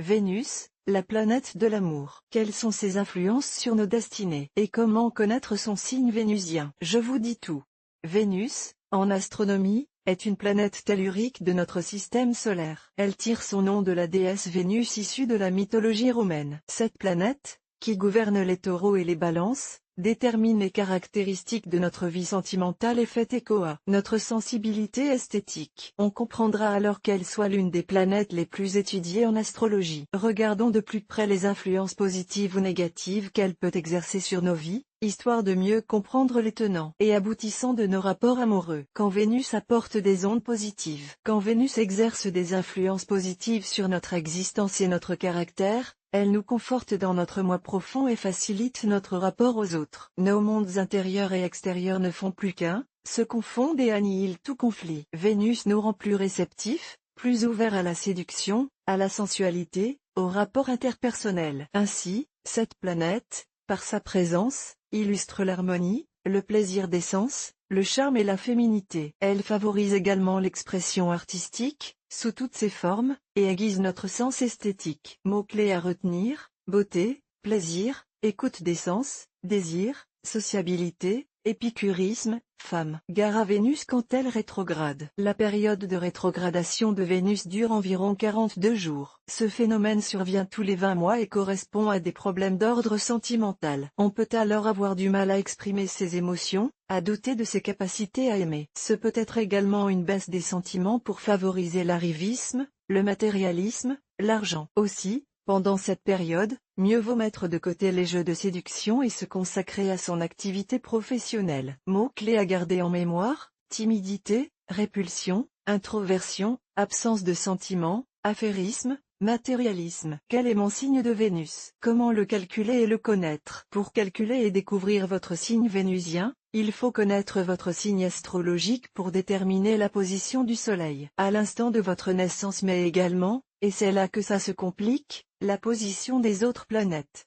Vénus, la planète de l'amour. Quelles sont ses influences sur nos destinées? Et comment connaître son signe vénusien? Je vous dis tout. Vénus, en astronomie, est une planète tellurique de notre système solaire. Elle tire son nom de la déesse Vénus issue de la mythologie romaine. Cette planète, qui gouverne les taureaux et les balances, détermine les caractéristiques de notre vie sentimentale et fait écho à notre sensibilité esthétique. On comprendra alors qu'elle soit l'une des planètes les plus étudiées en astrologie. Regardons de plus près les influences positives ou négatives qu'elle peut exercer sur nos vies, histoire de mieux comprendre les tenants et aboutissants de nos rapports amoureux. Quand Vénus apporte des ondes positives. Quand Vénus exerce des influences positives sur notre existence et notre caractère, elle nous conforte dans notre moi profond et facilite notre rapport aux autres. Nos mondes intérieurs et extérieurs ne font plus qu'un, se confondent et annihilent tout conflit. Vénus nous rend plus réceptifs, plus ouverts à la séduction, à la sensualité, aux rapports interpersonnels. Ainsi, cette planète, par sa présence, illustre l'harmonie, le plaisir des sens, le charme et la féminité. Elle favorise également l'expression artistique, sous toutes ses formes, et aiguise notre sens esthétique. Mots-clés à retenir: beauté, plaisir, écoute des sens, désir, sociabilité, épicurisme, femme. Gare à Vénus quand elle rétrograde. La période de rétrogradation de Vénus dure environ 42 jours. Ce phénomène survient tous les 20 mois et correspond à des problèmes d'ordre sentimental. On peut alors avoir du mal à exprimer ses émotions, à douter de ses capacités à aimer. Ce peut être également une baisse des sentiments pour favoriser l'arrivisme, le matérialisme, l'argent. Aussi, pendant cette période, mieux vaut mettre de côté les jeux de séduction et se consacrer à son activité professionnelle. Mots-clés à garder en mémoire: timidité, répulsion, introversion, absence de sentiments, affairisme, matérialisme. Quel est mon signe de Vénus? Comment le calculer et le connaître? Pour calculer et découvrir votre signe vénusien, il faut connaître votre signe astrologique pour déterminer la position du Soleil à l'instant de votre naissance, mais également, et c'est là que ça se complique, la position des autres planètes.